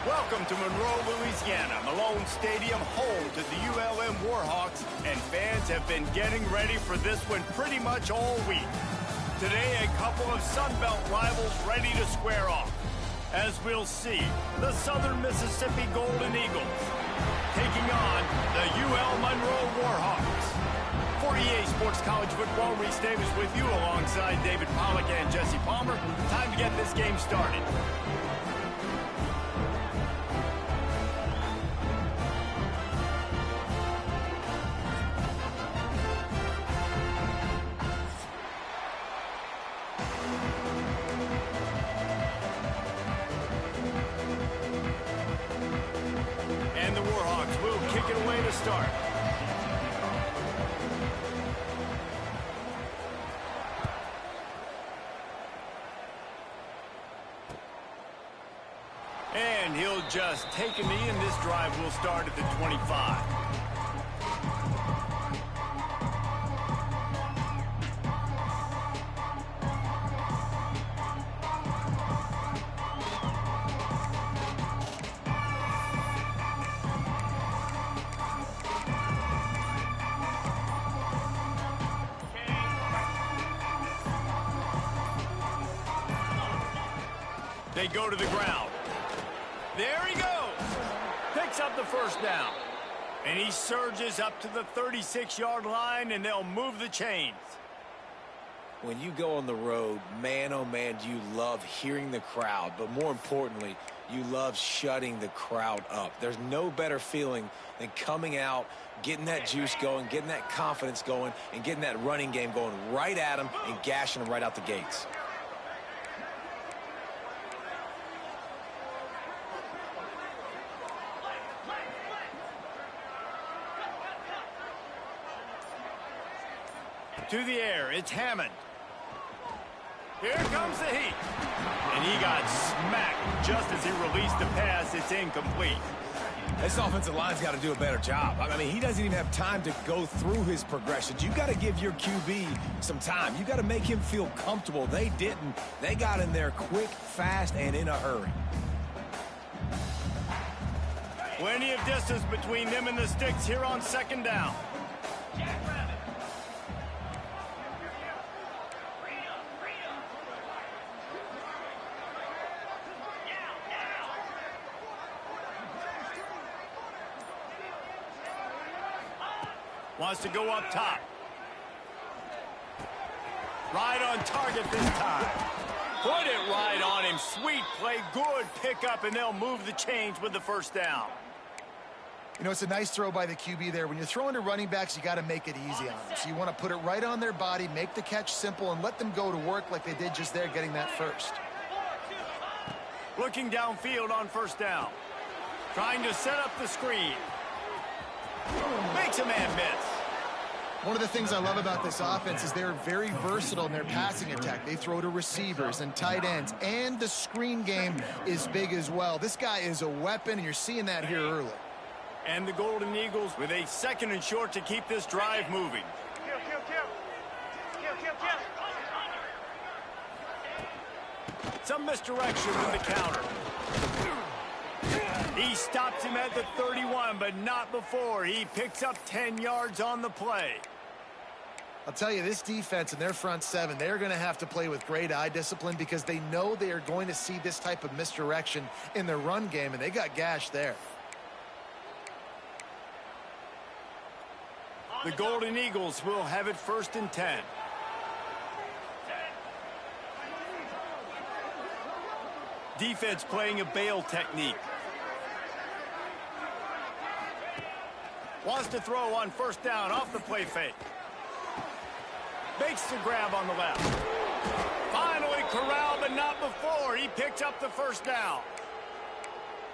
Welcome to Monroe, Louisiana, Malone Stadium, home to the ULM Warhawks, and fans have been getting ready for this one pretty much all week. Today, a couple of Sun Belt rivals ready to square off. As we'll see, the Southern Mississippi Golden Eagles taking on the UL Monroe Warhawks. For EA Sports College Football, Reese Davis with you alongside David Pollack and Jesse Palmer. Time to get this game started. And the Warhawks will kick it away to start. And he'll just take a knee, and this drive will start at the 25. They go to the ground. There he goes. Picks up the first down. And he surges up to the 36-yard line, and they'll move the chains. When you go on the road, man, oh man, do you love hearing the crowd. But more importantly, you love shutting the crowd up. There's no better feeling than coming out, getting that juice going, getting that confidence going, and getting that running game going right at them and gashing them right out the gates. To the air, it's Hammond. Here comes the heat. And he got smacked just as he released the pass. It's incomplete. This offensive line's got to do a better job. I mean, he doesn't even have time to go through his progressions. You got to give your QB some time. You got to make him feel comfortable. They didn't. They got in there quick, fast, and in a hurry. Plenty of distance between them and the sticks here on second down. Wants to go up top. Right on target this time. Put it right on him. Sweet play, good pickup, and they'll move the chains with the first down. You know, it's a nice throw by the QB there. When you're throwing to running backs, you got to make it easy on them. So you want to put it right on their body, make the catch simple, and let them go to work like they did just there, getting that first. Looking downfield on first down. Trying to set up the screen. Makes a man miss. One of the things I love about this offense is they're very versatile in their passing attack. They throw to receivers and tight ends, and the screen game is big as well. This guy is a weapon, and you're seeing that here early. And the Golden Eagles with a second and short to keep this drive moving. Some misdirection with the counter. He stops him at the 31, but not before. He picks up 10 yards on the play. I'll tell you, this defense and their front seven, they're going to have to play with great eye discipline because they know they are going to see this type of misdirection in their run game, and they got gashed there. The Golden Eagles will have it 1st and 10. Defense playing a bail technique. Wants to throw on first down off the play fake. Makes the grab on the left. Finally corralled, but not before. He picked up the first down.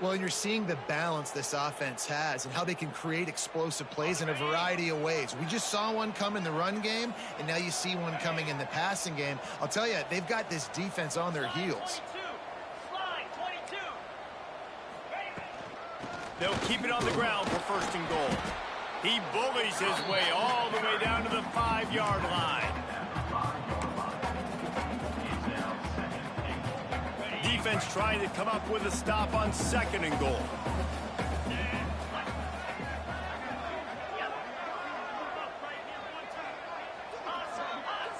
Well, and you're seeing the balance this offense has and how they can create explosive plays in a variety of ways. We just saw one come in the run game, and now you see one coming in the passing game. I'll tell you, they've got this defense on their heels. They'll keep it on the ground for 1st and goal. He bullies his way all the way down to the 5-yard line. defense trying to come up with a stop on 2nd and goal.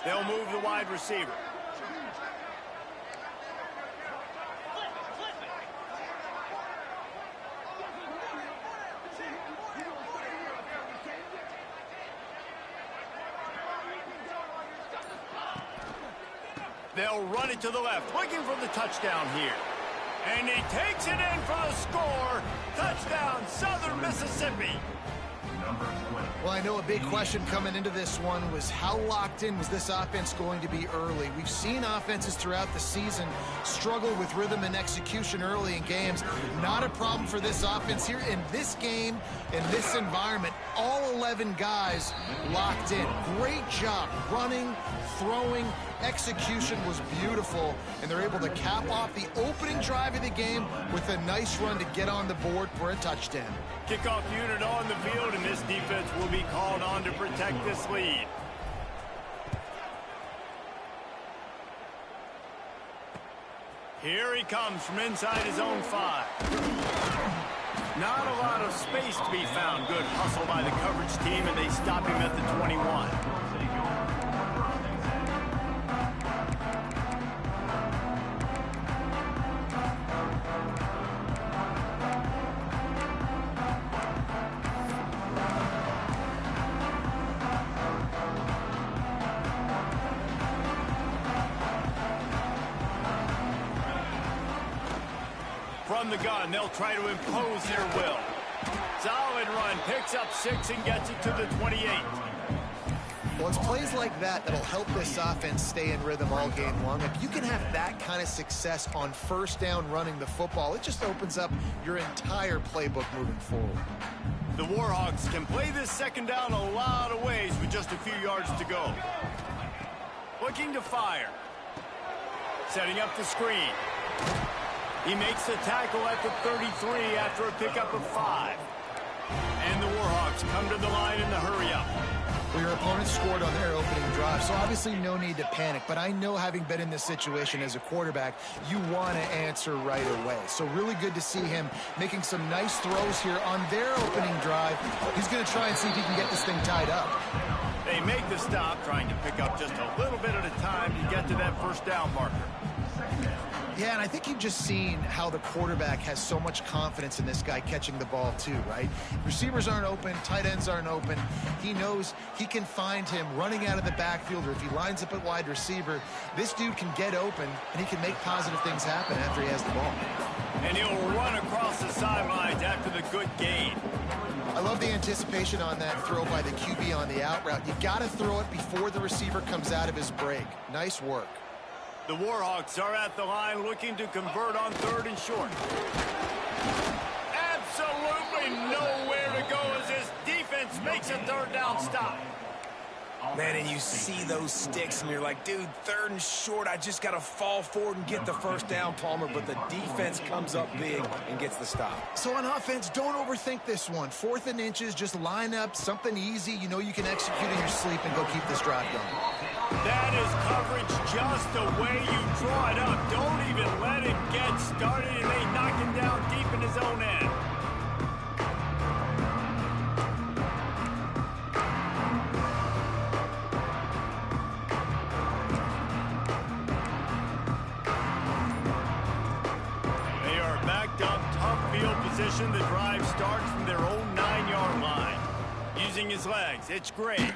They'll move the wide receiver. They'll run it to the left, looking for the touchdown here. And he takes it in for the score. Touchdown, Southern Mississippi. Well, I know a big question coming into this one was how locked in was this offense going to be early? We've seen offenses throughout the season struggle with rhythm and execution early in games. Not a problem for this offense here. In this game, in this environment, all 11 guys locked in. Great job running, throwing. Execution was beautiful, and they're able to cap off the opening drive of the game with a nice run to get on the board for a touchdown. Kickoff unit on the field, and this defense will be called on to protect this lead. Here he comes from inside his own 5. Not a lot of space to be found. Good hustle by the coverage team, and they stop him at the 21. From the gun, they'll try to impose their will. Solid run, picks up 6 and gets it to the 28. Well, it's plays like that that'll help this offense stay in rhythm all game long. If you can have that kind of success on 1st down running the football, it just opens up your entire playbook moving forward. The Warhawks can play this 2nd down a lot of ways with just a few yards to go. Looking to fire. Setting up the screen. He makes the tackle at the 33 after a pickup of 5. And the Warhawks come to the line in the hurry-up. Well, your opponent scored on their opening drive, so obviously no need to panic. But I know, having been in this situation as a quarterback, you want to answer right away. So really good to see him making some nice throws here on their opening drive. He's going to try and see if he can get this thing tied up. They make the stop, trying to pick up just a little bit at a time to get to that 1st down marker. Yeah, and I think you've just seen how the quarterback has so much confidence in this guy catching the ball too, right? Receivers aren't open, tight ends aren't open. He knows he can find him running out of the backfield, or if he lines up at wide receiver, this dude can get open, and he can make positive things happen after he has the ball. And he'll run across the sidelines after the good gain. I love the anticipation on that throw by the QB on the out route. You got to throw it before the receiver comes out of his break. Nice work. The Warhawks are at the line looking to convert on 3rd and short. Absolutely nowhere to go as this defense makes a 3rd down stop. Man, and you see those sticks, and you're like, dude, 3rd and short, I just got to fall forward and get the 1st down, Palmer, but the defense comes up big and gets the stop. So on offense, don't overthink this one. 4th and inches, just line up something easy you know you can execute in your sleep and go keep this drive going. That is coverage just the way you draw it up. Don't even let it get started, and they knock him down deep in his own end. They are backed up, tough field position. The drive starts from their own 9-yard line. Using his legs, it's great.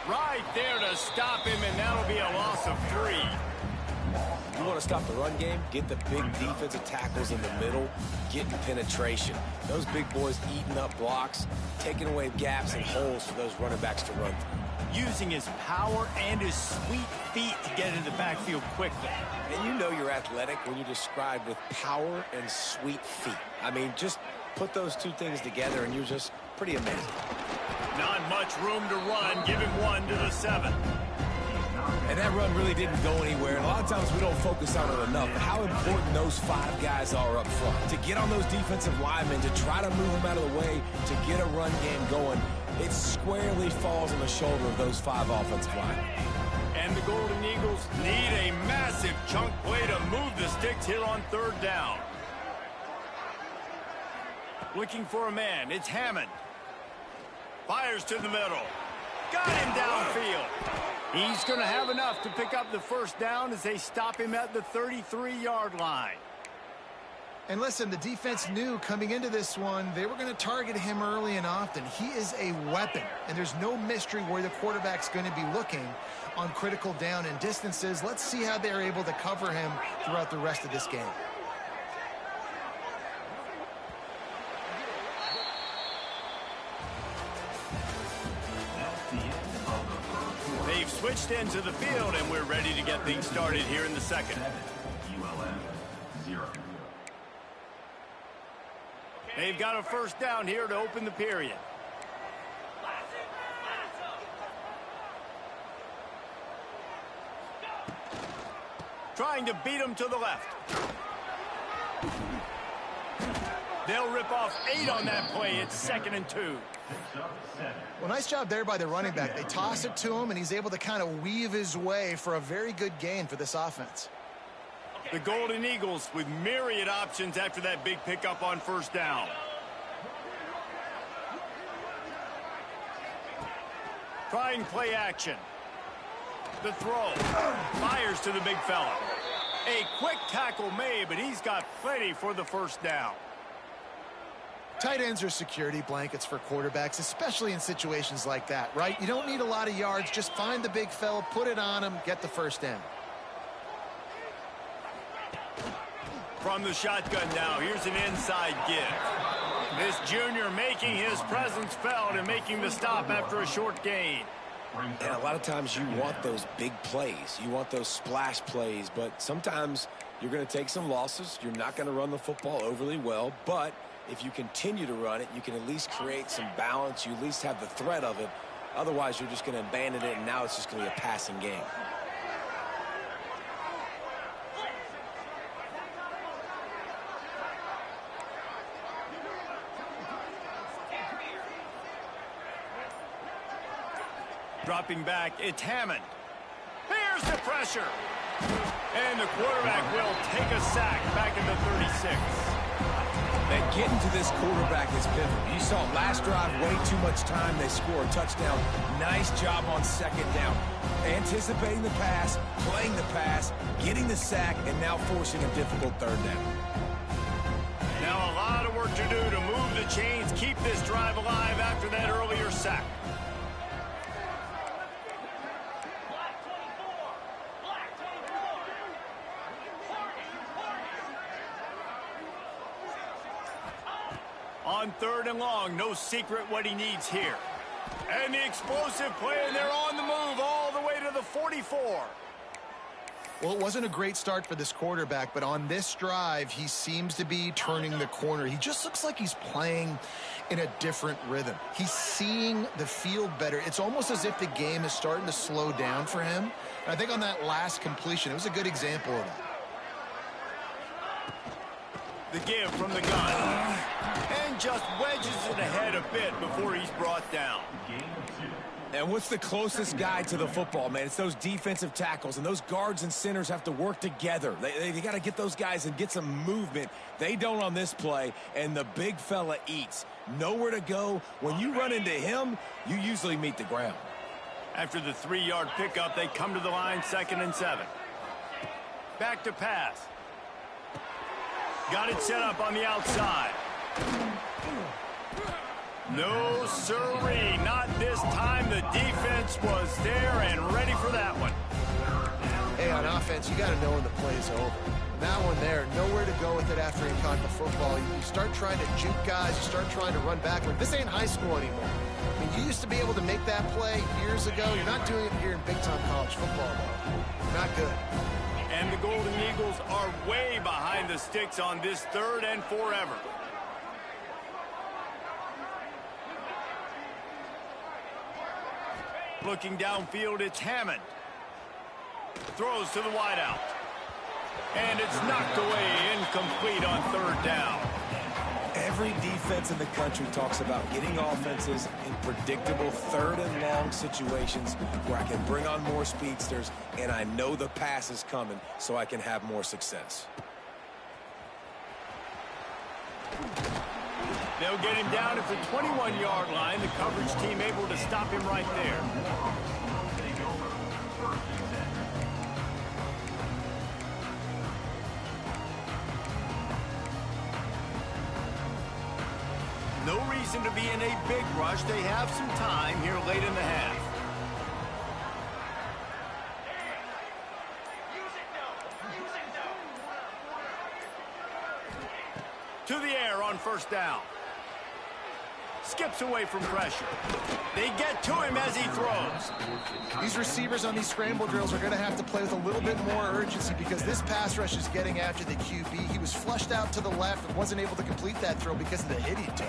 Right there to stop him, and that'll be a loss of 3. You want to stop the run game? Get the big defensive tackles in the middle, getting penetration. Those big boys eating up blocks, taking away gaps and holes for those running backs to run through. Using his power and his sweet feet to get into the backfield quickly. And you know you're athletic when you're described with power and sweet feet. I mean, just put those two things together, and you're just pretty amazing. Not much room to run. Give him 1 to the 7. And that run really didn't go anywhere. And a lot of times we don't focus on it enough. But how important those 5 guys are up front. To get on those defensive linemen, to try to move them out of the way, to get a run game going, it squarely falls on the shoulder of those 5 offensive linemen. And the Golden Eagles need a massive chunk play to move the sticks here on third down. Looking for a man. It's Hammond. Fires to the middle. Got him downfield. He's going to have enough to pick up the first down as they stop him at the 33-yard line. And listen, the defense knew coming into this one, they were going to target him early and often. He is a weapon, and there's no mystery where the quarterback's going to be looking on critical down and distances. Let's see how they're able to cover him throughout the rest of this game. They've switched into the field, and we're ready to get things started here in the second. They've got a first down here to open the period. Trying to beat him to the left. They'll rip off 8 on that play. It's 2nd and 2. Well, nice job there by the running back. They toss it to him, and he's able to kind of weave his way for a very good gain for this offense. The Golden Eagles with myriad options after that big pickup on first down. Trying play action. The throw. Fires to the big fella. A quick tackle made, but he's got plenty for the first down. Tight ends are security blankets for quarterbacks, especially in situations like that, right? You don't need a lot of yards. Just find the big fella, put it on him, get the first down. From the shotgun now, here's an inside give. This junior making his presence felt and making the stop after a short gain. And a lot of times you want those big plays. You want those splash plays, but sometimes you're going to take some losses. You're not going to run the football overly well, but if you continue to run it, you can at least create some balance. You at least have the threat of it. Otherwise, you're just going to abandon it, and now it's just going to be a passing game. Dropping back, it's Hammond. Here's the pressure. And the quarterback will take a sack back in the 36. And getting to this quarterback is pivotal. You saw last drive, way too much time. They score a touchdown. Nice job on second down. Anticipating the pass, playing the pass, getting the sack, and now forcing a difficult third down. Now a lot of work to do to move the chains, keep this drive alive after that earlier sack. On third and long, no secret what he needs here. And the explosive play, and they're on the move all the way to the 44. Well, it wasn't a great start for this quarterback, but on this drive, he seems to be turning the corner. He just looks like he's playing in a different rhythm. He's seeing the field better. It's almost as if the game is starting to slow down for him. And I think on that last completion, it was a good example of that. The give from the gun. And just wedges it ahead a bit before he's brought down. And what's the closest guy to the football, man? It's those defensive tackles, and those guards and centers have to work together. They got to get those guys and get some movement. They don't on this play, and the big fella eats. Nowhere to go. When you run into him, you usually meet the ground. After the 3-yard pickup, they come to the line, 2nd and 7. Back to pass. Got it set up on the outside. No, sirree, not this time. The defense was there and ready for that one. Hey, on offense, you got to know when the play is over. That one there, nowhere to go with it after he caught the football. You start trying to juke guys. You start trying to run backward. This ain't high school anymore. I mean, you used to be able to make that play years ago. You're not doing it here in big-time college football, though. Not good. And the Golden Eagles are way behind the sticks on this 3rd and forever. Looking downfield, it's Hammond. Throws to the wideout. And it's knocked away, incomplete on 3rd down. Every defense in the country talks about getting offenses in predictable third and long situations where I can bring on more speedsters and I know the pass is coming so I can have more success. They'll get him down at the 21-yard line. The coverage team able to stop him right there. No reason to be in a big rush. They have some time here late in the half. To the air on first down. Skips away from pressure. They get to him as he throws. These receivers on these scramble drills are going to have to play with a little bit more urgency because this pass rush is getting after the QB. He was flushed out to the left and wasn't able to complete that throw because of the hit he took.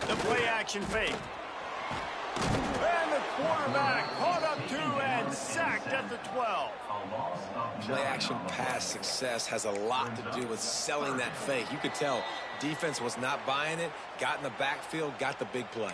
The play action fake. And the quarterback caught up to and sacked at the 12. Play action pass success has a lot to do with selling that fake. You could tell defense was not buying it, got in the backfield, got the big play.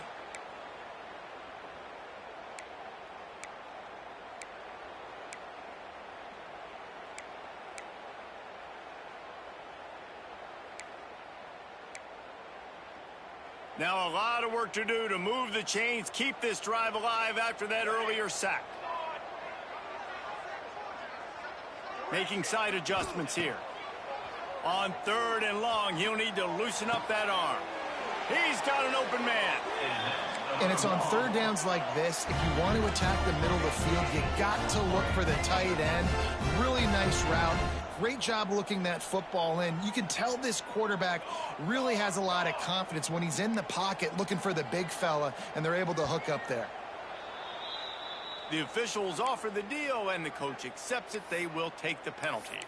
Now a lot of work to do to move the chains, keep this drive alive after that earlier sack. Making side adjustments here. On third and long, he'll need to loosen up that arm. He's got an open man. And it's on third downs like this. If you want to attack the middle of the field, you got to look for the tight end. Really nice route. Great job looking that football in. You can tell this quarterback really has a lot of confidence when he's in the pocket looking for the big fella, and they're able to hook up there. The officials offer the deal, and the coach accepts it. They will take the penalty.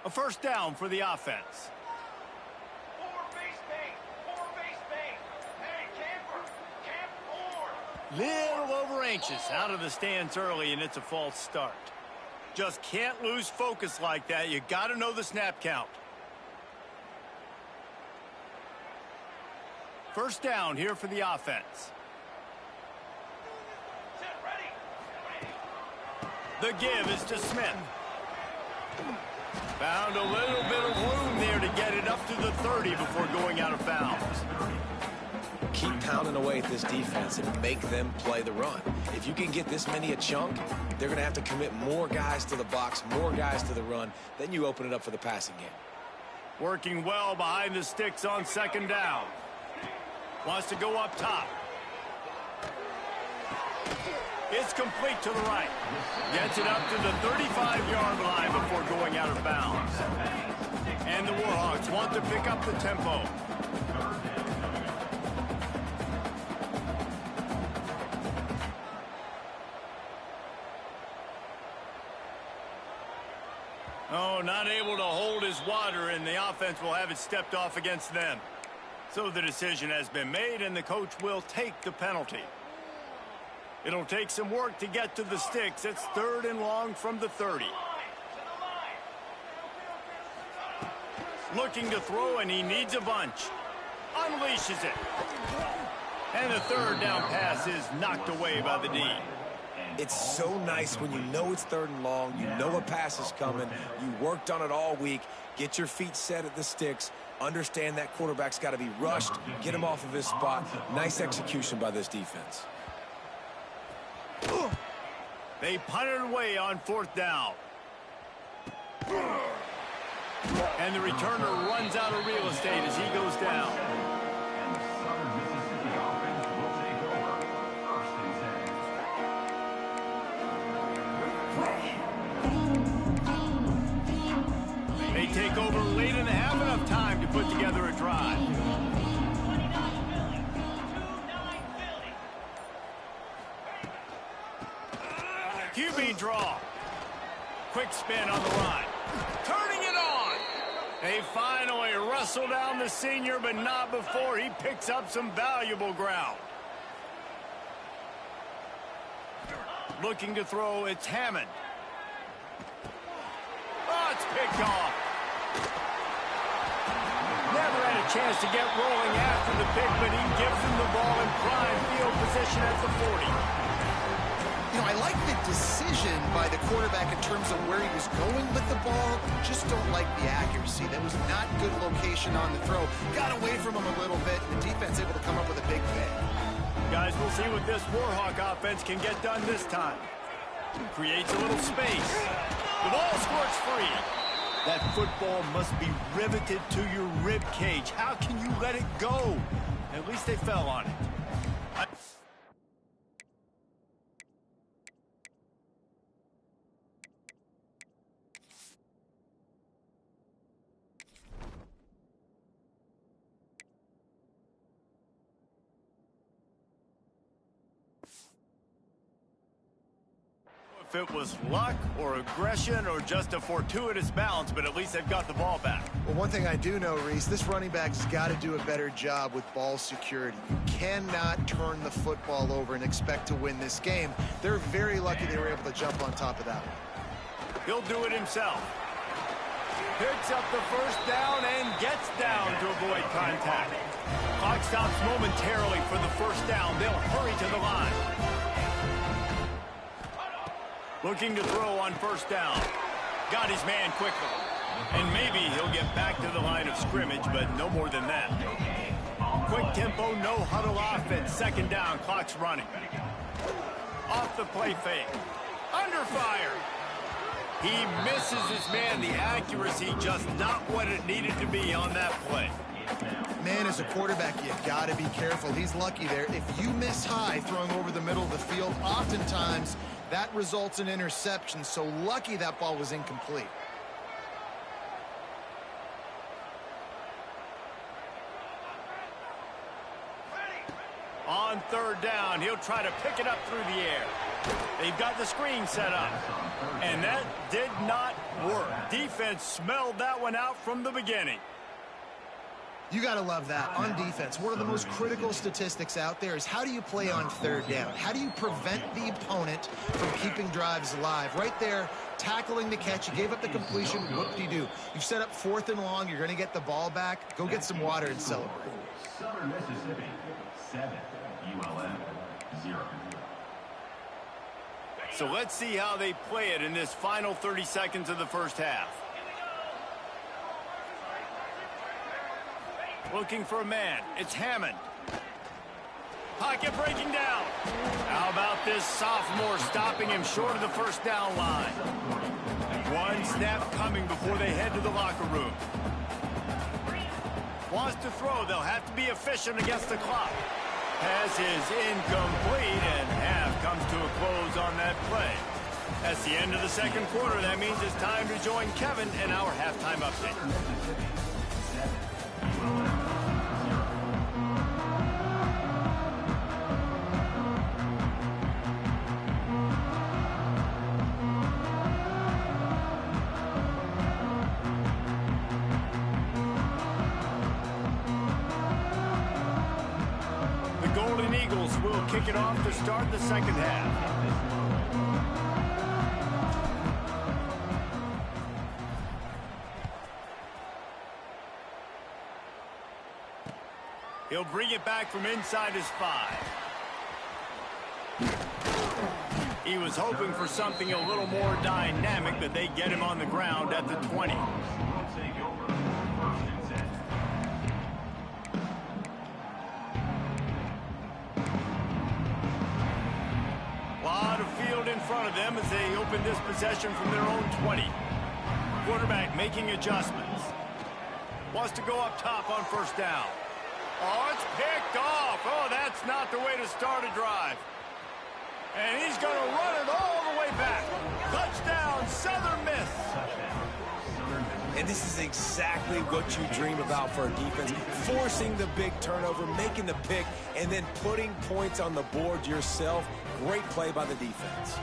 A first down for the offense. Little over anxious out of the stands early, and it's a false start. Just can't lose focus like that. You got to know the snap count. First down here for the offense. The give is to Smith. Found a little bit of room there to get it up to the 30 before going out of bounds. Keep pounding away at this defense and make them play the run. If you can get this many a chunk, they're going to have to commit more guys to the box, more guys to the run. Then you open it up for the passing game. Working well behind the sticks on second down. Wants to go up top. It's complete to the right. Gets it up to the 35-yard line before going out of bounds. And the Warhawks want to pick up the tempo. Oh, not able to hold his water, and the offense will have it stepped off against them. So the decision has been made, and the coach will take the penalty. It'll take some work to get to the sticks. It's third and long from the 30. Looking to throw, and he needs a bunch. Unleashes it. And the third down pass is knocked away by the D. It's so nice when you know it's third and long, you know a pass is coming, you worked on it all week, get your feet set at the sticks, understand that quarterback's got to be rushed, get him off of his spot. Nice execution by this defense. They punt it away on fourth down. And the returner runs out of real estate as he goes down. They take over late and have enough time to put together a drive. QB draw. Quick spin on the run. Turning it on. They finally wrestle down the senior, but not before he picks up some valuable ground. Looking to throw, it's Hammond. Oh, it's picked off. Never had a chance to get rolling after the pick, but he gives him the ball in prime field position at the 40. You know, I like the decision by the quarterback in terms of where he was going with the ball. Just don't like the accuracy. That was not good location on the throw. Got away from him a little bit. The defense able to come up with a big play. Guys, we'll see what this Warhawk offense can get done this time. Creates a little space. The ball squirts free. That football must be riveted to your rib cage. How can you let it go? At least they fell on it. If it was luck or aggression or just a fortuitous bounce, but at least they've got the ball back. Well, one thing I do know, Reese, this running back's got to do a better job with ball security. You cannot turn the football over and expect to win this game. They're very lucky they were able to jump on top of that one. He'll do it himself. Picks up the first down and gets down to avoid contact. Clock stops momentarily for the first down. They'll hurry to the line. Looking to throw on first down. Got his man quickly. And maybe he'll get back to the line of scrimmage, but no more than that. Quick tempo, no huddle offense. Second down, clock's running. Off the play fake. Under fire. He misses his man. The accuracy just not what it needed to be on that play. Man, as a quarterback, you got to be careful. He's lucky there. If you miss high throwing over the middle of the field, oftentimes that results in interception. So lucky that ball was incomplete. On third down, he'll try to pick it up through the air. They've got the screen set up. And that did not work. Defense smelled that one out from the beginning. You got to love that. On defense, one of the most critical statistics out there is how do you play on third down? How do you prevent the opponent from keeping drives alive? Right there, tackling the catch. You gave up the completion. Whoop-de-doo. You've set up fourth and long. You're going to get the ball back. Go get some water and celebrate. Southern Mississippi, 7, ULM, 0. So let's see how they play it in this final 30 seconds of the first half. Looking for a man. It's Hammond. Pocket breaking down. How about this sophomore stopping him short of the first down line? One snap coming before they head to the locker room. Wants to throw. They'll have to be efficient against the clock. Pass is incomplete, and half comes to a close on that play. That's the end of the second quarter. That means it's time to join Kevin in our halftime update. Will kick it off to start the second half. He'll bring it back from inside his 5. He was hoping for something a little more dynamic, but they get him on the ground at the 20. In front of them as they open this possession from their own 20. Quarterback making adjustments. Wants to go up top on first down. Oh, it's picked off. Oh, that's not the way to start a drive. And he's going to run it all the way back. Touchdown, Southern Miss. And this is exactly what you dream about for a defense. Forcing the big turnover, making the pick, and then putting points on the board yourself. Great play by the defense.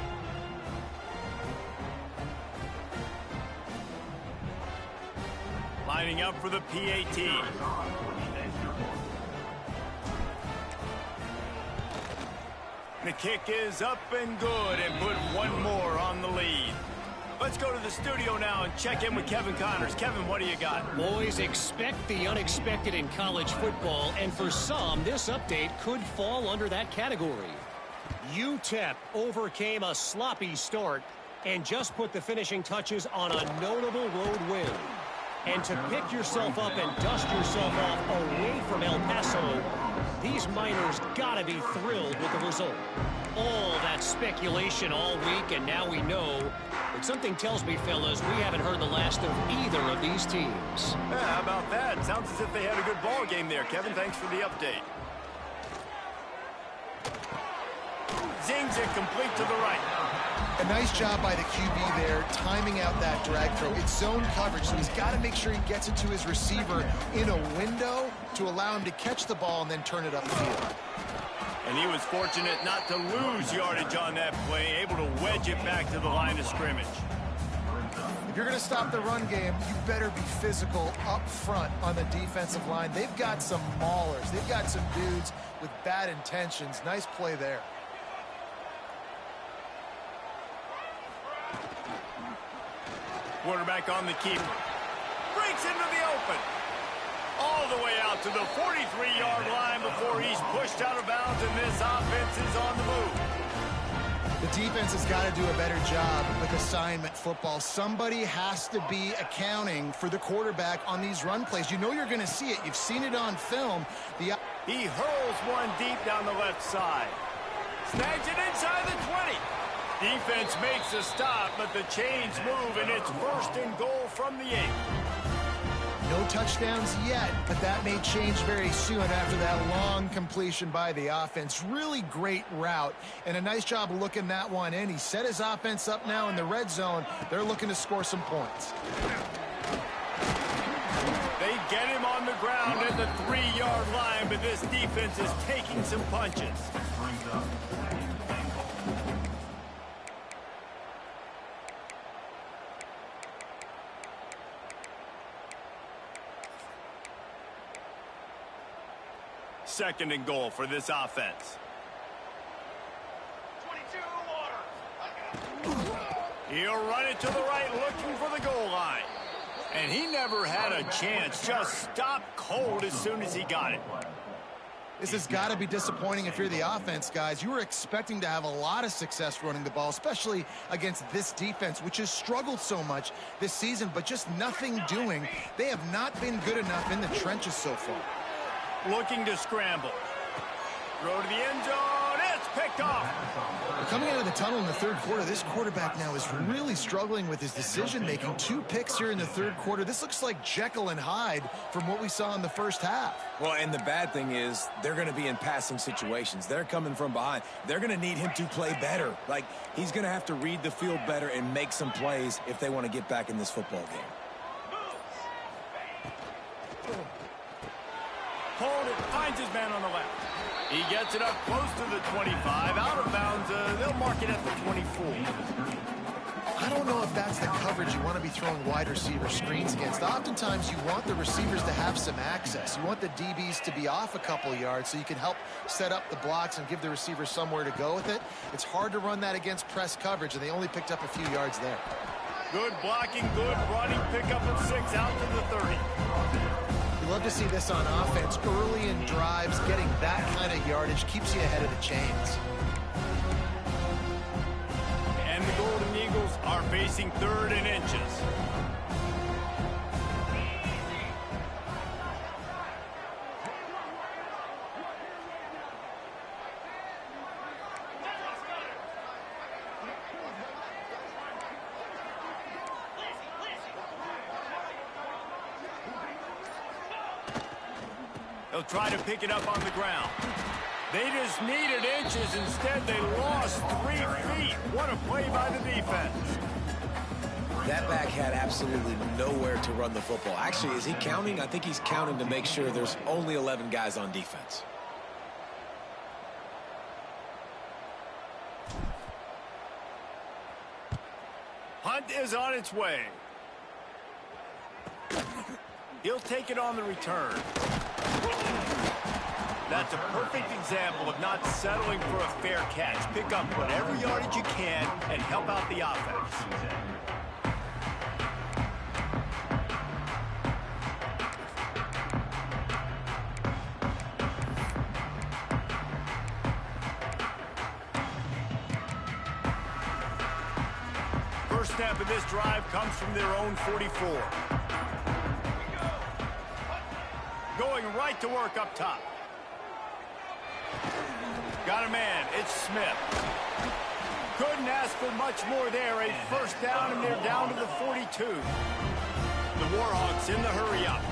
lining up for the PAT. The kick is up and good and put one more on the lead. Let's go to the studio now and check in with Kevin Connors. Kevin, what do you got? Boys, expect the unexpected in college football, and for some, this update could fall under that category. UTEP overcame a sloppy start and just put the finishing touches on a notable road win. And to pick yourself up and dust yourself off away from El Paso, these Miners gotta be thrilled with the result. All that speculation all week, and now we know. But something tells me, fellas, we haven't heard the last of either of these teams. Yeah, how about that? Sounds as if they had a good ball game there. Kevin, thanks for the update. Zings it complete to the right. A nice job by the QB there, timing out that drag throw. It's zone coverage, so he's got to make sure he gets it to his receiver in a window to allow him to catch the ball and then turn it upfield. And he was fortunate not to lose yardage on that play, able to wedge it back to the line of scrimmage. If you're going to stop the run game, you better be physical up front on the defensive line. They've got some maulers. They've got some dudes with bad intentions. Nice play there. Quarterback on the keeper. Breaks into the open. All the way out to the 43-yard line before he's pushed out of bounds, and this offense is on the move. The defense has got to do a better job with assignment football. Somebody has to be accounting for the quarterback on these run plays. You know you're going to see it. You've seen it on film. He hurls one deep down the left side. Snags it inside the 20. Defense makes a stop, but the chains move, and it's first and goal from the 8. No touchdowns yet, but that may change very soon after that long completion by the offense. Really great route, and a nice job of looking that one in. He set his offense up now in the red zone. They're looking to score some points. They get him on the ground at the 3-yard line, but this defense is taking some punches. Second and goal for this offense. 22 water. He'll run it to the right, looking for the goal line. And he never had a chance. Just stopped cold as soon as he got it. This has got to be disappointing if you're the offense, guys. You were expecting to have a lot of success running the ball, especially against this defense, which has struggled so much this season, but just nothing doing. They have not been good enough in the trenches so far. Looking to scramble. Throw to the end zone. It's picked off. Coming out of the tunnel in the third quarter, this quarterback now is really struggling with his decision-making. 2 picks here in the third quarter. This looks like Jekyll and Hyde from what we saw in the first half. Well, and the bad thing is they're going to be in passing situations. They're coming from behind. They're going to need him to play better. Like, he's going to have to read the field better and make some plays if they want to get back in this football game. Hold it, finds his man on the left. He gets it up close to the 25, out of bounds. They'll mark it at the 24. I don't know if that's the coverage you want to be throwing wide receiver screens against. Oftentimes you want the receivers to have some access. You want the DBs to be off a couple yards so you can help set up the blocks and give the receiver somewhere to go with it. It's hard to run that against press coverage, and they only picked up a few yards there. Good blocking, good running, pick up at 6, out to the 30. Love to see this on offense. Early in drives, getting that kind of yardage keeps you ahead of the chains. And the Golden Eagles are facing 3rd and inches. They'll try to pick it up on the ground. They just needed inches. Instead, they lost 3 feet. What a play by the defense. That back had absolutely nowhere to run the football. Actually, is he counting? I think he's counting to make sure there's only 11 guys on defense. Hunt is on its way. He'll take it on the return. That's a perfect example of not settling for a fair catch. Pick up whatever yardage you can and help out the offense. First snap of this drive comes from their own 44. Going right to work up top. Got a man. It's Smith. Couldn't ask for much more there. A first down, and they're down to the 42. The Warhawks in the hurry-up.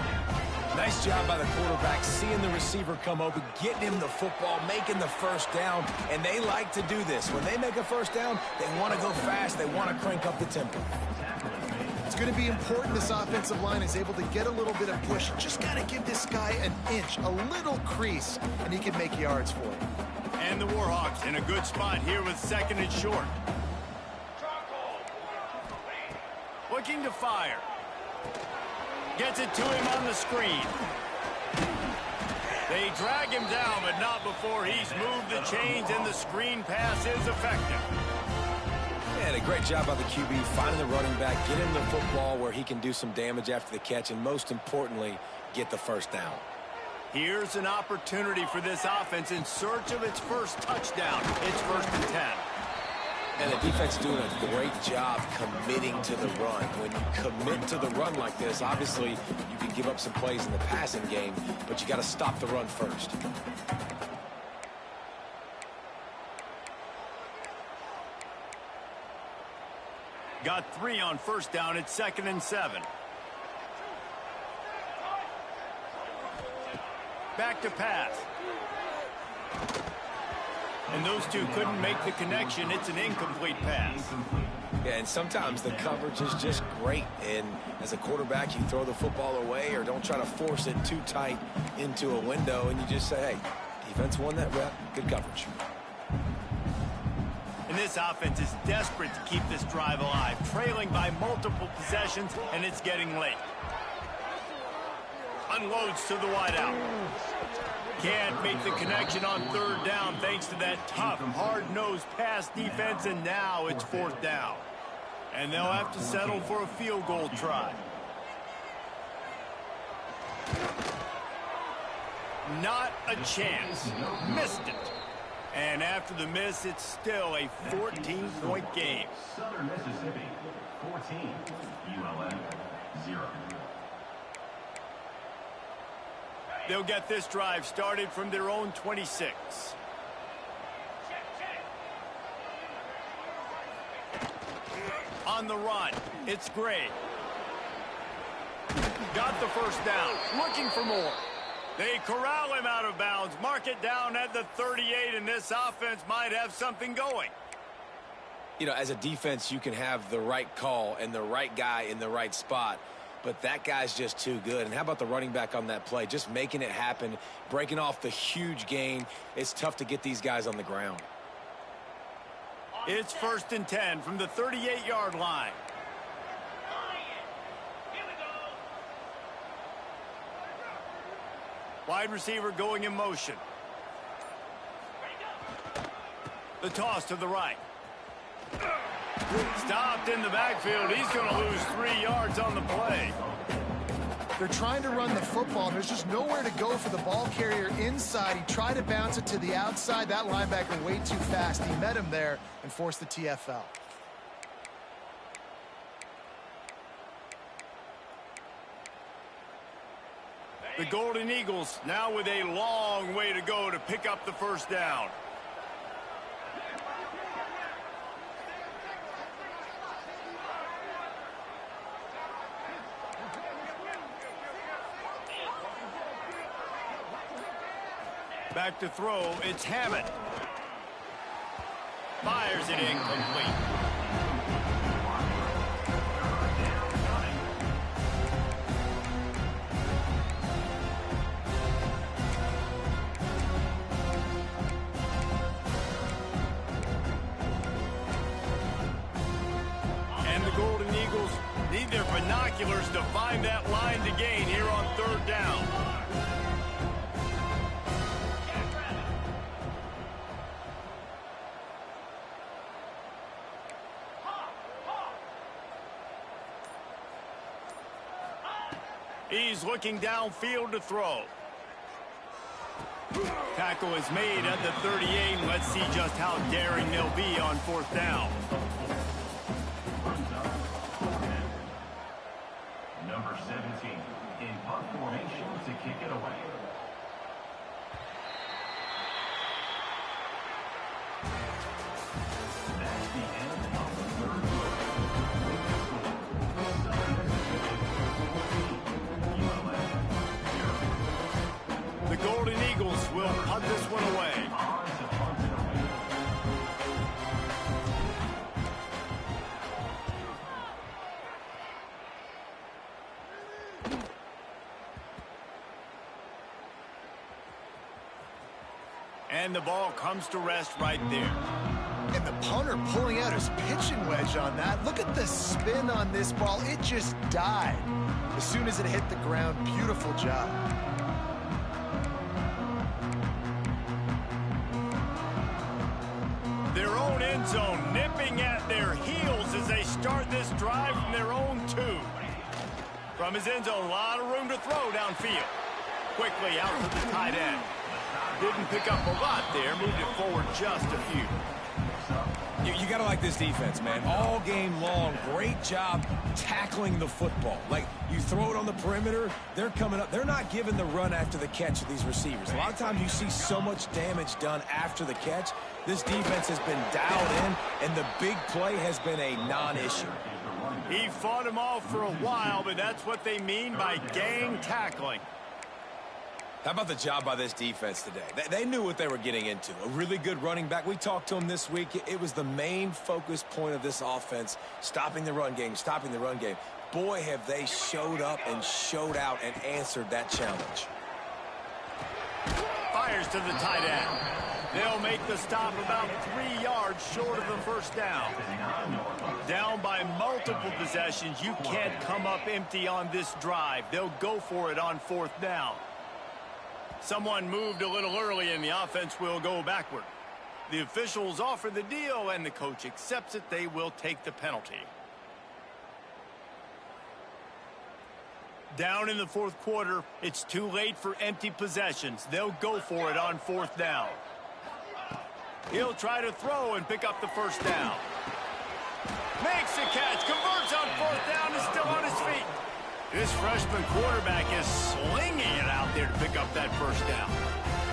Nice job by the quarterback, seeing the receiver come open, getting him the football, making the first down, and they like to do this. When they make a first down, they want to go fast. They want to crank up the tempo. It's going to be important this offensive line is able to get a little bit of push. Just got to give this guy an inch, a little crease, and he can make yards for you. And the Warhawks in a good spot here with second and short. Looking to fire. Gets it to him on the screen. They drag him down, but not before he's moved the chains, and the screen pass is effective. And a great job by the QB, finding the running back, get him the football where he can do some damage after the catch, and most importantly, get the first down. Here's an opportunity for this offense in search of its first touchdown. It's 1st and 10. And the defense is doing a great job committing to the run. When you commit to the run like this, obviously you can give up some plays in the passing game, but you got to stop the run first. Got 3 on first down. It's 2nd and 7. Back to pass. And those two couldn't make the connection. It's an incomplete pass. Yeah, and sometimes the coverage is just great. And as a quarterback, you throw the football away or don't try to force it too tight into a window, and you just say, hey, defense won that rep. Good coverage. And this offense is desperate to keep this drive alive, trailing by multiple possessions, and it's getting late. Unloads to the wideout. Can't make the connection on 3rd down thanks to that tough, hard-nosed pass defense, and now it's 4th down. And they'll have to settle for a field goal try. Not a chance. Missed it. And after the miss, it's still a 14-point game. Southern Mississippi, 14. ULM, 0. They'll get this drive started from their own 26. On the run, it's Gray. Got the first down, looking for more. They corral him out of bounds, mark it down at the 38, and this offense might have something going. You know, as a defense, you can have the right call and the right guy in the right spot, but that guy's just too good. And how about the running back on that play? Just making it happen, breaking off the huge gain. It's tough to get these guys on the ground. It's 1st and 10 from the 38-yard line. Wide receiver going in motion. The toss to the right. Stopped in the backfield. He's going to lose 3 yards on the play. They're trying to run the football. There's just nowhere to go for the ball carrier inside. He tried to bounce it to the outside. That linebacker way too fast. He met him there and forced the TFL. The Golden Eagles now with a long way to go to pick up the first down. Back to throw, it's Hammond. Fires it incomplete. And the Golden Eagles need need their binoculars to find that line to gain here on third down. He's looking downfield to throw. Tackle is made at the 38. Let's see just how daring they'll be on fourth down. Number 17 in punt formation to kick it away. That's the end of the third quarter. The Golden Eagles will punt this one away. And the ball comes to rest right there. And the punter pulling out his pitching wedge on that. Look at the spin on this ball. It just died as soon as it hit the ground. Beautiful job. Their own end zone nipping at their heels as they start this drive from their own 2. From his end zone, a lot of room to throw downfield. Quickly out to the tight end. Didn't pick up a lot there, moved it forward just a few. You got to like this defense, man. All game long, great job tackling the football. Like, you throw it on the perimeter, they're coming up. They're not giving the run after the catch to these receivers. A lot of times you see so much damage done after the catch. This defense has been dialed in, and the big play has been a non-issue. He fought him off for a while, but that's what they mean by gang tackling. How about the job by this defense today? They knew what they were getting into. A really good running back. We talked to him this week. It was the main focus point of this offense, stopping the run game, stopping the run game. Boy, have they showed up and showed out and answered that challenge. Fires to the tight end. They'll make the stop about 3 yards short of the first down. Down by multiple possessions. You can't come up empty on this drive. They'll go for it on fourth down. Someone moved a little early and the offense will go backward. The officials offer the deal and the coach accepts it. They will take the penalty. Down in the fourth quarter, it's too late for empty possessions. They'll go for it on fourth down. He'll try to throw and pick up the first down. Makes the catch, converts on fourth down, is still on his feet. This freshman quarterback is slinging it out there to pick up that first down.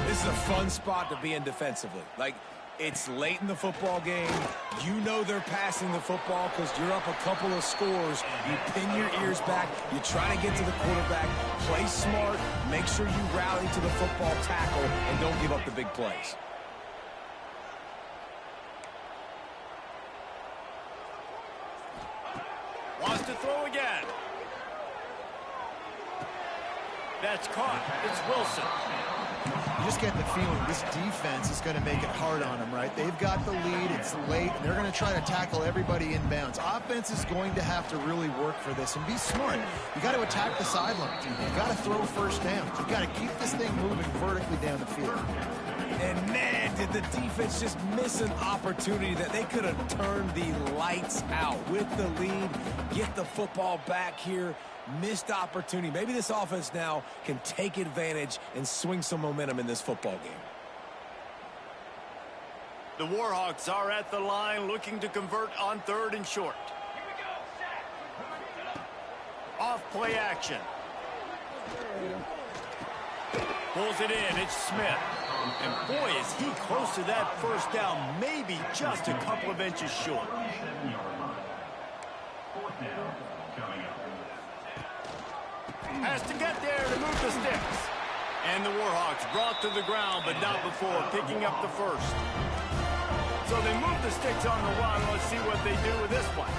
This is a fun spot to be in defensively. Like, it's late in the football game. You know they're passing the football because you're up a couple of scores. You pin your ears back. You try to get to the quarterback. Play smart. Make sure you rally to the football tackle and don't give up the big plays. Wants to throw again. That's caught. It's Wilson. You just get the feeling this defense is going to make it hard on them, right? They've got the lead. It's late. And they're going to try to tackle everybody inbounds. Offense is going to have to really work for this and be smart. You got to attack the sidelines. You got to throw first downs. You got to keep this thing moving vertically down the field. And man, did the defense just miss an opportunity that they could have turned the lights out with the lead, get the football back here. Missed opportunity. Maybe this offense now can take advantage and swing some momentum in this football game. The Warhawks are at the line looking to convert on third and short. Off play action. Pulls it in. It's Smith. And boy, is he close to that first down. Maybe just a couple of inches short. Fourth down coming up. Has to get there to move the sticks. And the Warhawks brought to the ground, but not before picking up the first. So they move the sticks on the run. Let's see what they do with this one.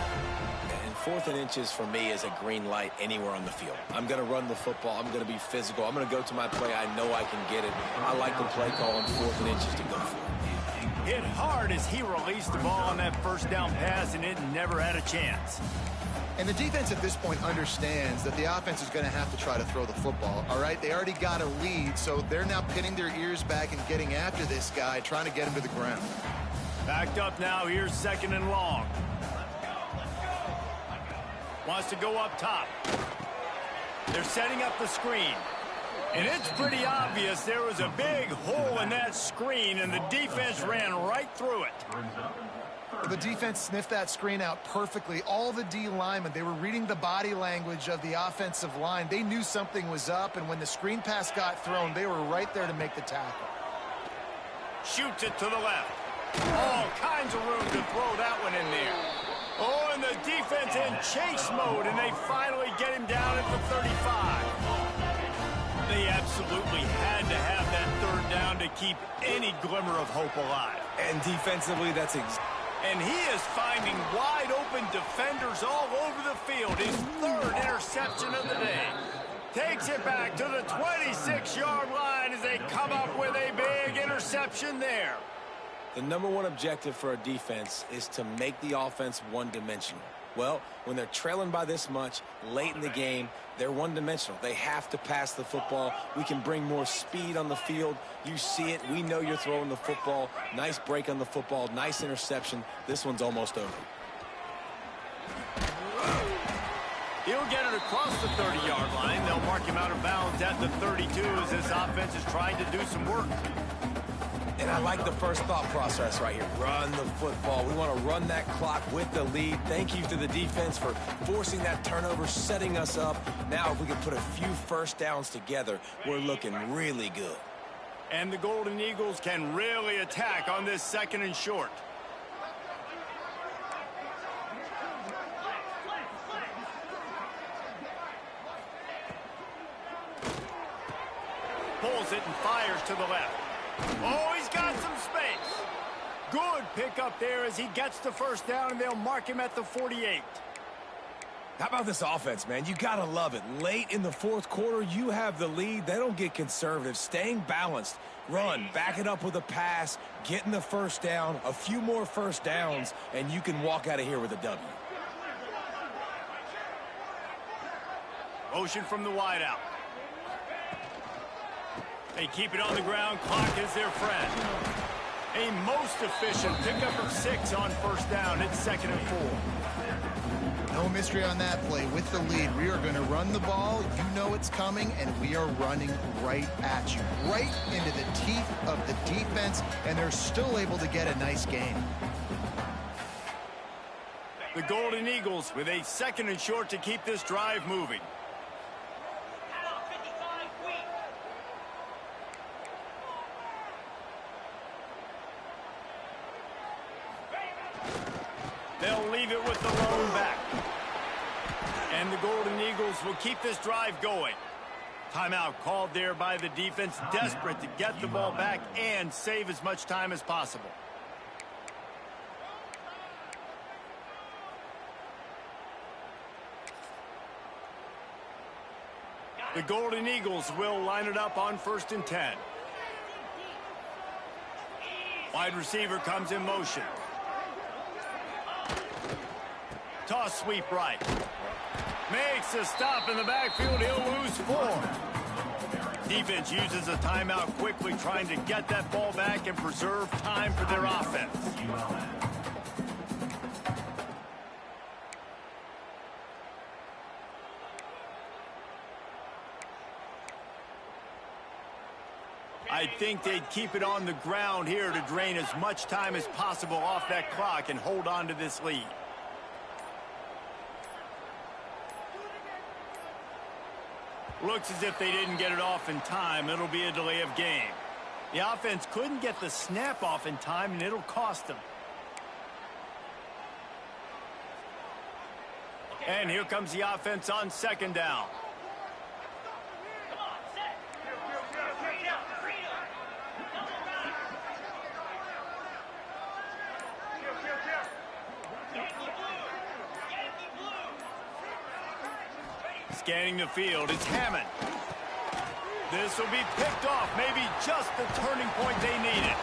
And 4th and inches for me is a green light anywhere on the field. I'm going to run the football. I'm going to be physical. I'm going to go to my play. I know I can get it. I like the play call on 4th and inches to go for it. Hit hard as he released the ball on that first down pass, and it never had a chance. And the defense at this point understands that the offense is going to have to try to throw the football, all right? They already got a lead, so they're now pinning their ears back and getting after this guy, trying to get him to the ground. Backed up now. Here's 2nd and long. Wants to go up top. They're setting up the screen. And it's pretty obvious there was a big hole in that screen, and the defense ran right through it. The defense sniffed that screen out perfectly. All the D linemen, they were reading the body language of the offensive line. They knew something was up, and when the screen pass got thrown, they were right there to make the tackle. Shoots it to the left. All kinds of room to throw that one in there. Oh, and the defense in chase mode, and they finally get him down at the 35. They absolutely had to have that 3rd down to keep any glimmer of hope alive. And defensively, that's and he is finding wide-open defenders all over the field. His 3rd interception of the day. Takes it back to the 26-yard line as they come up with a big interception there. The #1 objective for a defense is to make the offense one-dimensional. Well, when they're trailing by this much late in the game, they're one-dimensional. They have to pass the football. We can bring more speed on the field. You see it. We know you're throwing the football. Nice break on the football. Nice interception. This one's almost over. He'll get it across the 30-yard line. They'll mark him out of bounds at the 32 as this offense is trying to do some work. And I like the first thought process right here. Run the football. We want to run that clock with the lead. Thank you to the defense for forcing that turnover, setting us up. Now, if we can put a few first downs together, we're looking really good. And the Golden Eagles can really attack on this 2nd and short. Pulls it and fires to the left. Oh, he's got some space. Good pickup there as he gets the 1st down, and they'll mark him at the 48. How about this offense, man? You got to love it. Late in the 4th quarter, you have the lead. They don't get conservative. Staying balanced. Run, back it up with a pass, getting the 1st down, a few more 1st downs, and you can walk out of here with a W. Motion from the wideout. They keep it on the ground. Clock is their friend. A most efficient pickup of 6 on 1st down. It's 2nd and 4. No mystery on that play. With the lead, we are going to run the ball. You know it's coming, and we are running right at you. Right into the teeth of the defense, and they're still able to get a nice gain. The Golden Eagles with a 2nd and short to keep this drive moving. They'll leave it with the lone back. And the Golden Eagles will keep this drive going. Timeout called there by the defense, desperate to get the ball back and save as much time as possible. The Golden Eagles will line it up on 1st and 10. Wide receiver comes in motion. Toss sweep right. Makes a stop in the backfield. He'll lose 4. Defense uses a timeout quickly, trying to get that ball back and preserve time for their offense. I think they'd keep it on the ground here to drain as much time as possible off that clock and hold on to this lead. Looks as if they didn't get it off in time. It'll be a delay of game. The offense couldn't get the snap off in time, and it'll cost them. And here comes the offense on 2nd down. Scanning the field, it's Hammond. This will be picked off, maybe just the turning point they needed.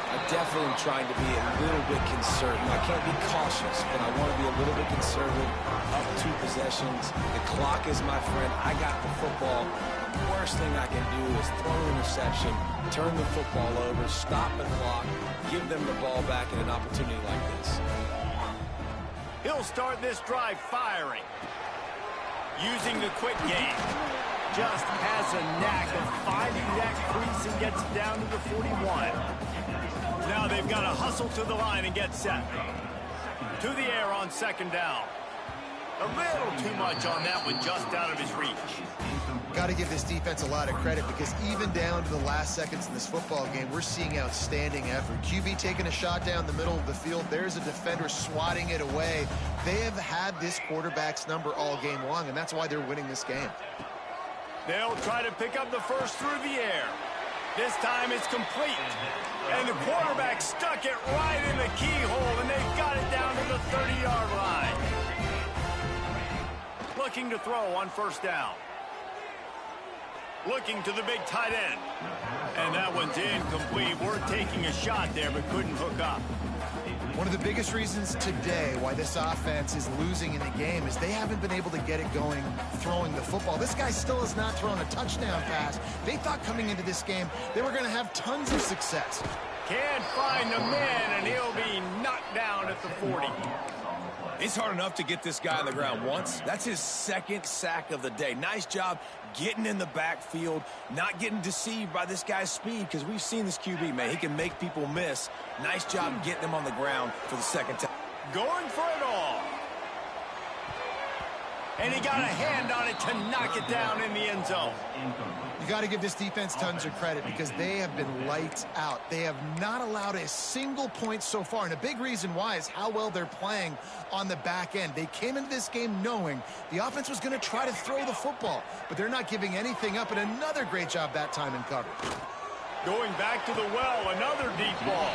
I definitely am trying to be a little bit conservative. I can't be cautious, but I want to be a little bit conservative. Up 2 possessions. The clock is my friend. I got the football. The worst thing I can do is throw an interception, turn the football over, stop the clock, give them the ball back in an opportunity like this. He'll start this drive firing. Using the quick game. Just has a knack of finding that crease and gets down to the 41. Now they've got to hustle to the line and get set. To the air on 2nd down. A little too much on that one, just out of his reach. Got to give this defense a lot of credit because even down to the last seconds in this football game, we're seeing outstanding effort. QB taking a shot down the middle of the field. There's a defender swatting it away. They have had this quarterback's number all game long, and that's why they're winning this game. They'll try to pick up the first through the air. This time it's complete. And the quarterback stuck it right in the keyhole, and they've got it down to the 30-yard line. Looking to throw on 1st down. Looking to the big tight end. And that one's incomplete. We're taking a shot there, but couldn't hook up. One of the biggest reasons today why this offense is losing in the game is they haven't been able to get it going throwing the football. This guy still has not thrown a touchdown pass. They thought coming into this game they were going to have tons of success. Can't find the man, and he'll be knocked down at the 40. It's hard enough to get this guy on the ground once. That's his 2nd sack of the day. Nice job getting in the backfield, not getting deceived by this guy's speed, because we've seen this QB, man. He can make people miss. Nice job getting him on the ground for the 2nd time. Going for it all. And he got a hand on it to knock it down in the end zone. You got to give this defense tons of credit because they have been lights out. They have not allowed a single point so far, and a big reason why is how well they're playing on the back end. They came into this game knowing the offense was going to try to throw the football, but they're not giving anything up, and another great job that time in coverage. Going back to the well, another deep ball.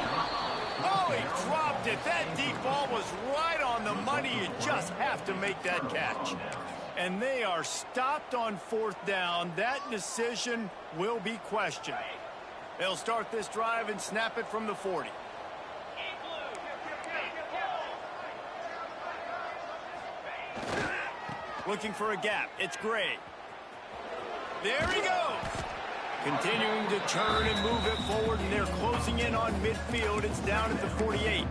Oh, he dropped it. That deep ball was right on the money. You just have to make that catch. And they are stopped on 4th down. That decision will be questioned. They'll start this drive and snap it from the 40. Looking for a gap. It's Gray. There he goes. Continuing to turn and move it forward, and they're closing in on midfield. It's down at the 48.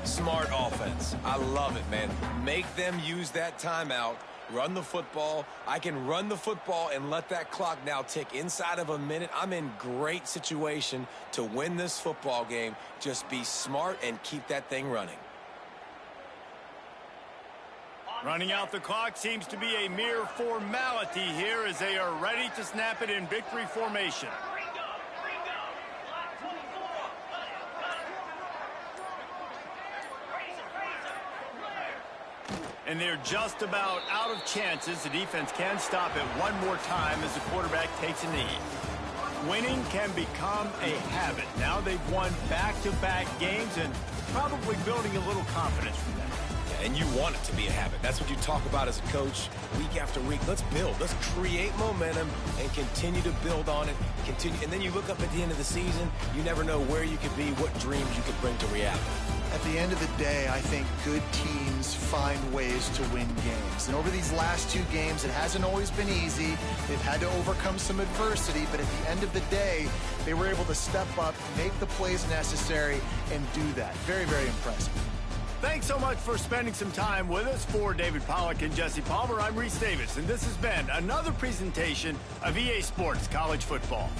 Smart offense. I love it, man. Make them use that timeout. Run the football. I can run the football and let that clock now tick inside of a minute. I'm in great situation to win this football game. Just be smart and keep that thing running. Running out the clock seems to be a mere formality here as they are ready to snap it in victory formation. And they're just about out of chances. The defense can stop it one more time as the quarterback takes a knee. Winning can become a habit. Now they've won back-to-back games and probably building a little confidence from that. And you want it to be a habit. That's what you talk about as a coach week after week. Let's build. Let's create momentum and continue to build on it. And then you look up at the end of the season, you never know where you could be, what dreams you could bring to reality. At the end of the day, I think good teams find ways to win games. And over these last 2 games, it hasn't always been easy. They've had to overcome some adversity, but at the end of the day, they were able to step up, make the plays necessary, and do that. Very, very impressive. Thanks so much for spending some time with us. For David Pollack and Jesse Palmer, I'm Reese Davis, and this has been another presentation of EA Sports College Football.